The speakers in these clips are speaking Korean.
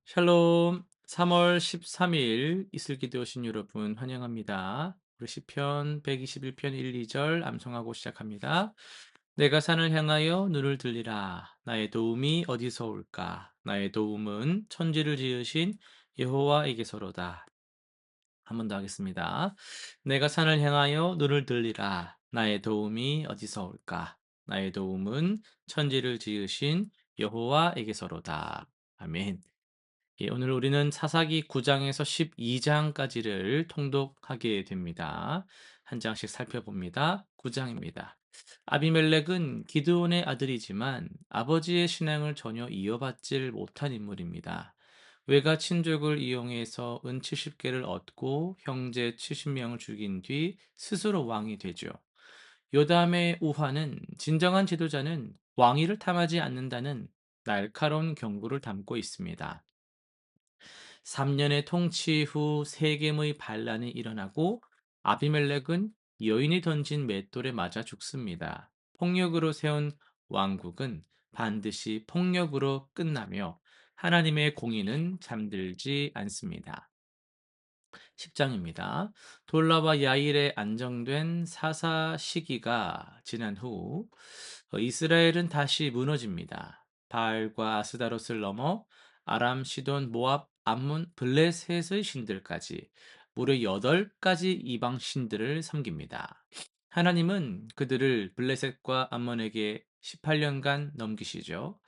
샬롬. 3월 13일 이슬기도 오신 여러분 환영합니다. 우리 시편 121편 1, 2절 암송하고 시작합니다. 내가 산을 향하여 눈을 들리라. 나의 도움이 어디서 올까? 나의 도움은 천지를 지으신 여호와에게서로다. 한 번 더 하겠습니다. 내가 산을 향하여 눈을 들리라. 나의 도움이 어디서 올까? 나의 도움은 천지를 지으신 여호와에게서로다. 아멘. 예, 오늘 우리는 사사기 9장에서 12장까지를 통독하게 됩니다. 한 장씩 살펴봅니다. 9장입니다. 아비멜렉은 기드온의 아들이지만 아버지의 신앙을 전혀 이어받질 못한 인물입니다. 외가 친족을 이용해서 은 70개를 얻고 형제 70명을 죽인 뒤 스스로 왕이 되죠. 요담의 우화는 진정한 지도자는 왕위를 탐하지 않는다는 날카로운 경고를 담고 있습니다. 3년의 통치 후 세겜의 반란이 일어나고 아비멜렉은 여인이 던진 맷돌에 맞아 죽습니다. 폭력으로 세운 왕국은 반드시 폭력으로 끝나며 하나님의 공의는 잠들지 않습니다. 10장입니다. 돌라와 야일의 안정된 사사 시기가 지난 후 이스라엘은 다시 무너집니다. 바알과 아스다롯을 넘어 아람, 시돈, 모압, 암몬, 블레셋의 신들까지 무려 8가지 이방 신들을 섬깁니다. 하나님은 그들을 블레셋과 암몬에게 18년간 넘기시죠.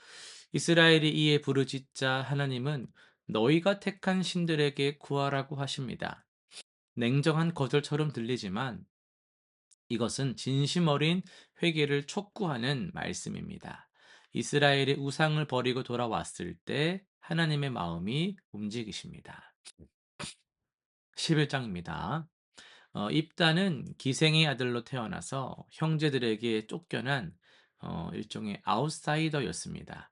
이스라엘이 이에 부르짖자 하나님은 너희가 택한 신들에게 구하라고 하십니다. 냉정한 거절처럼 들리지만 이것은 진심 어린 회개를 촉구하는 말씀입니다. 이스라엘이 우상을 버리고 돌아왔을 때 하나님의 마음이 움직이십니다. 11장입니다. 입다는 기생의 아들로 태어나서 형제들에게 쫓겨난 일종의 아웃사이더였습니다.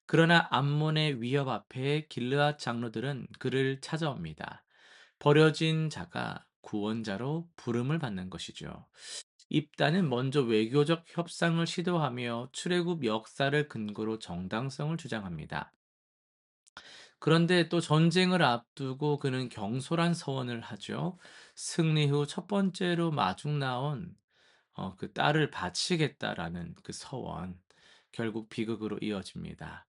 그러나 암몬의 위협 앞에 길르앗 장로들은 그를 찾아옵니다. 버려진 자가 구원자로 부름을 받는 것이죠. 입단은 먼저 외교적 협상을 시도하며 출애굽 역사를 근거로 정당성을 주장합니다. 그런데 또 전쟁을 앞두고 그는 경솔한 서원을 하죠. 승리 후 첫 번째로 마중 나온 그 딸을 바치겠다라는 그 서원, 결국 비극으로 이어집니다.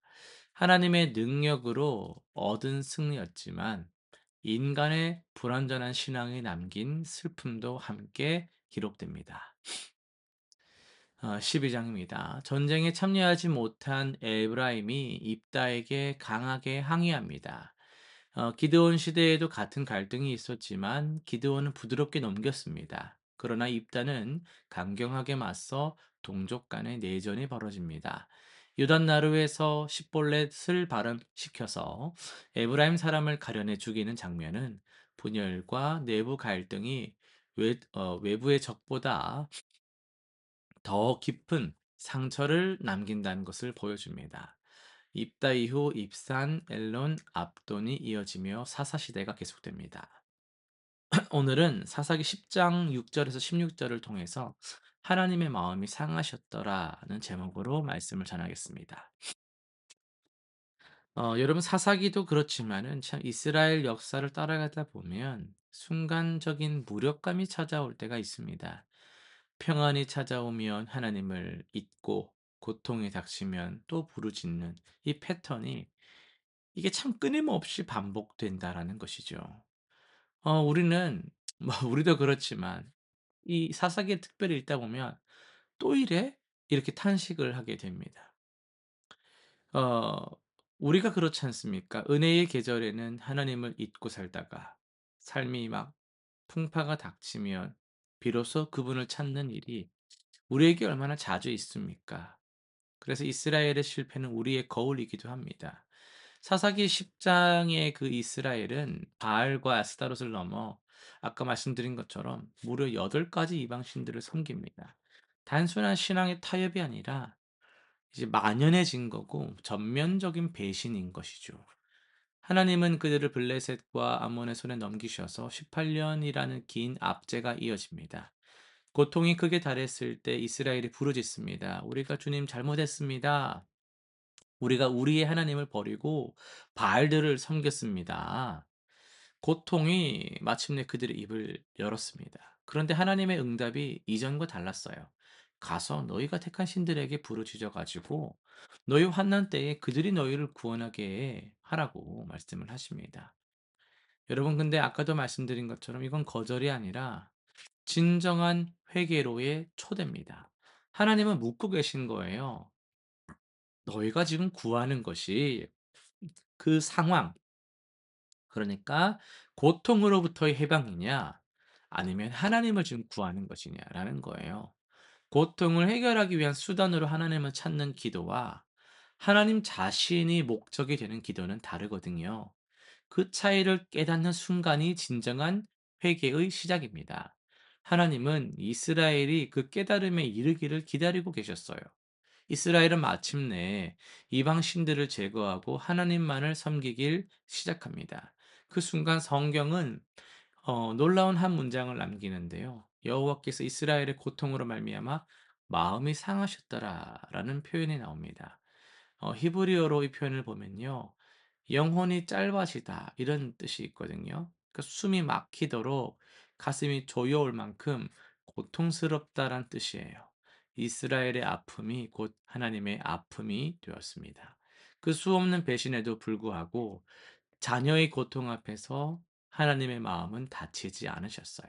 하나님의 능력으로 얻은 승리였지만 인간의 불완전한 신앙이 남긴 슬픔도 함께 기록됩니다. 12장입니다. 전쟁에 참여하지 못한 에브라임이 입다에게 강하게 항의합니다. 기드온 시대에도 같은 갈등이 있었지만 기드온은 부드럽게 넘겼습니다. 그러나 입다는 강경하게 맞서 동족 간의 내전이 벌어집니다. 요단 나루에서 십볼렛을 발언시켜서 에브라임 사람을 가려내 죽이는 장면은 분열과 내부 갈등이 외부의 적보다 더 깊은 상처를 남긴다는 것을 보여줍니다. 입다 이후 입산, 엘론, 압돈이 이어지며 사사시대가 계속됩니다. 오늘은 사사기 10장 6절에서 16절을 통해서 하나님의 마음이 상하셨더라는 제목으로 말씀을 전하겠습니다. 여러분 사사기도 그렇지만은 참 이스라엘 역사를 따라가다 보면 순간적인 무력감이 찾아올 때가 있습니다. 평안이 찾아오면 하나님을 잊고 고통이 닥치면 또 부르짖는 이 패턴이 이게 참 끊임없이 반복된다라는 것이죠. 우리는 뭐 우리도 그렇지만 이 사사기에 특별히 읽다 보면 '또 이래?' 이렇게 탄식을 하게 됩니다. 어 우리가 그렇지 않습니까? 은혜의 계절에는 하나님을 잊고 살다가 삶이 막 풍파가 닥치면 비로소 그분을 찾는 일이 우리에게 얼마나 자주 있습니까? 그래서 이스라엘의 실패는 우리의 거울이기도 합니다. 사사기 10장의 그 이스라엘은 바알과 아스타롯을 넘어 아까 말씀드린 것처럼 무려 8가지 이방 신들을 섬깁니다. 단순한 신앙의 타협이 아니라 이제 만연해진 거고 전면적인 배신인 것이죠. 하나님은 그들을 블레셋과 아몬의 손에 넘기셔서 18년이라는 긴 압제가 이어집니다. 고통이 크게 달했을 때 이스라엘이 부르짖습니다. 우리가 주님 잘못했습니다. 우리가 우리의 하나님을 버리고 바알들을 섬겼습니다. 고통이 마침내 그들의 입을 열었습니다. 그런데 하나님의 응답이 이전과 달랐어요. 가서 너희가 택한 신들에게 부르짖어 가지고 너희 환난 때에 그들이 너희를 구원하게 하라고 말씀을 하십니다. 여러분, 근데 아까도 말씀드린 것처럼 이건 거절이 아니라 진정한 회개로의 초대입니다. 하나님은 묻고 계신 거예요. 너희가 지금 구하는 것이 그 상황, 그러니까 고통으로부터의 해방이냐, 아니면 하나님을 지금 구하는 것이냐라는 거예요. 고통을 해결하기 위한 수단으로 하나님을 찾는 기도와 하나님 자신이 목적이 되는 기도는 다르거든요. 그 차이를 깨닫는 순간이 진정한 회개의 시작입니다. 하나님은 이스라엘이 그 깨달음에 이르기를 기다리고 계셨어요. 이스라엘은 마침내 이방 신들을 제거하고 하나님만을 섬기길 시작합니다. 그 순간 성경은 놀라운 한 문장을 남기는데요. 여호와께서 이스라엘의 고통으로 말미암아 마음이 상하셨더라라는 표현이 나옵니다. 히브리어로 이 표현을 보면요. 영혼이 짧아지다 이런 뜻이 있거든요. 그러니까 숨이 막히도록 가슴이 조여올 만큼 고통스럽다란 뜻이에요. 이스라엘의 아픔이 곧 하나님의 아픔이 되었습니다. 그 수없는 배신에도 불구하고 자녀의 고통 앞에서 하나님의 마음은 다치지 않으셨어요.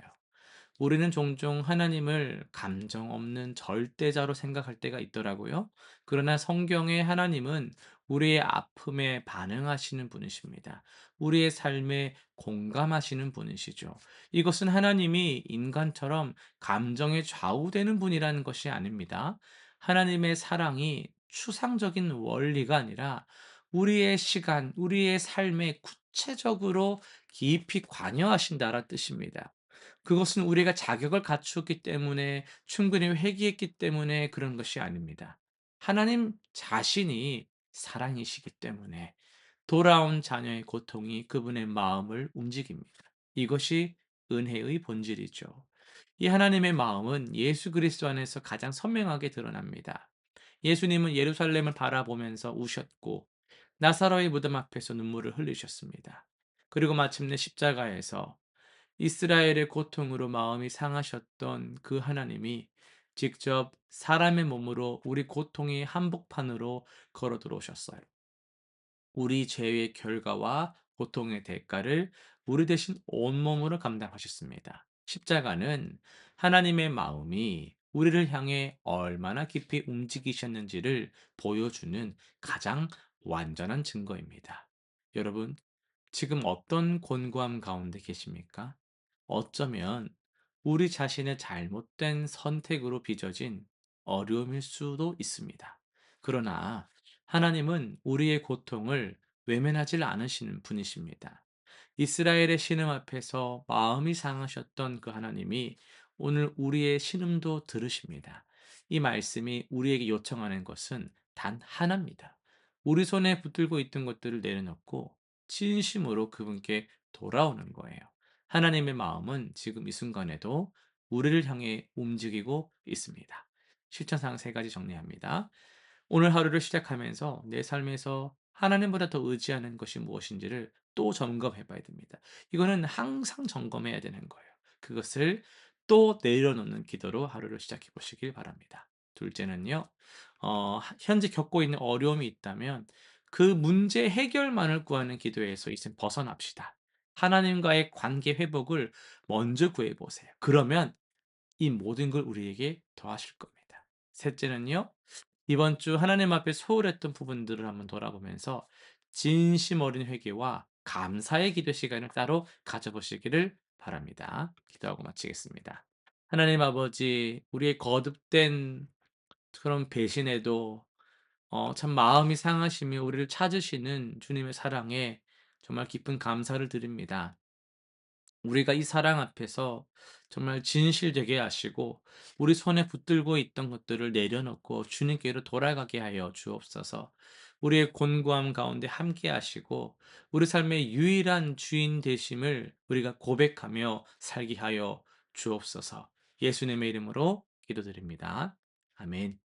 우리는 종종 하나님을 감정 없는 절대자로 생각할 때가 있더라고요. 그러나 성경의 하나님은 우리의 아픔에 반응하시는 분이십니다. 우리의 삶에 공감하시는 분이시죠. 이것은 하나님이 인간처럼 감정에 좌우되는 분이라는 것이 아닙니다. 하나님의 사랑이 추상적인 원리가 아니라 우리의 시간, 우리의 삶에 구체적으로 깊이 관여하신다는 뜻입니다. 그것은 우리가 자격을 갖추었기 때문에 충분히 회개했기 때문에 그런 것이 아닙니다. 하나님 자신이 사랑이시기 때문에 돌아온 자녀의 고통이 그분의 마음을 움직입니다. 이것이 은혜의 본질이죠. 이 하나님의 마음은 예수 그리스도 안에서 가장 선명하게 드러납니다. 예수님은 예루살렘을 바라보면서 우셨고 나사로의 무덤 앞에서 눈물을 흘리셨습니다. 그리고 마침내 십자가에서 이스라엘의 고통으로 마음이 상하셨던 그 하나님이 직접 사람의 몸으로 우리 고통의 한복판으로 걸어 들어오셨어요. 우리 죄의 결과와 고통의 대가를 우리 대신 온몸으로 감당하셨습니다. 십자가는 하나님의 마음이 우리를 향해 얼마나 깊이 움직이셨는지를 보여주는 가장 완전한 증거입니다. 여러분, 지금 어떤 곤고함 가운데 계십니까? 어쩌면 우리 자신의 잘못된 선택으로 빚어진 어려움일 수도 있습니다. 그러나 하나님은 우리의 고통을 외면하지 않으시는 분이십니다. 이스라엘의 신음 앞에서 마음이 상하셨던 그 하나님이 오늘 우리의 신음도 들으십니다. 이 말씀이 우리에게 요청하는 것은 단 하나입니다. 우리 손에 붙들고 있던 것들을 내려놓고 진심으로 그분께 돌아오는 거예요. 하나님의 마음은 지금 이 순간에도 우리를 향해 움직이고 있습니다. 실천상 세 가지 정리합니다. 오늘 하루를 시작하면서 내 삶에서 하나님보다 더 의지하는 것이 무엇인지를 또 점검해 봐야 됩니다. 이거는 항상 점검해야 되는 거예요. 그것을 또 내려놓는 기도로 하루를 시작해 보시길 바랍니다. 둘째는요, 현재 겪고 있는 어려움이 있다면 그 문제 해결만을 구하는 기도에서 이제 벗어납시다. 하나님과의 관계 회복을 먼저 구해 보세요. 그러면 이 모든 걸 우리에게 더하실 겁니다. 셋째는요. 이번 주 하나님 앞에 소홀했던 부분들을 한번 돌아보면서 진심 어린 회개와 감사의 기도 시간을 따로 가져보시기를 바랍니다. 기도하고 마치겠습니다. 하나님 아버지, 우리의 거듭된 그런 배신에도 참 마음이 상하시며 우리를 찾으시는 주님의 사랑에 정말 깊은 감사를 드립니다. 우리가 이 사랑 앞에서 정말 진실되게 하시고 우리 손에 붙들고 있던 것들을 내려놓고 주님께로 돌아가게 하여 주옵소서. 우리의 곤고함 가운데 함께 하시고 우리 삶의 유일한 주인 되심을 우리가 고백하며 살게 하여 주옵소서. 예수님의 이름으로 기도드립니다. 아멘.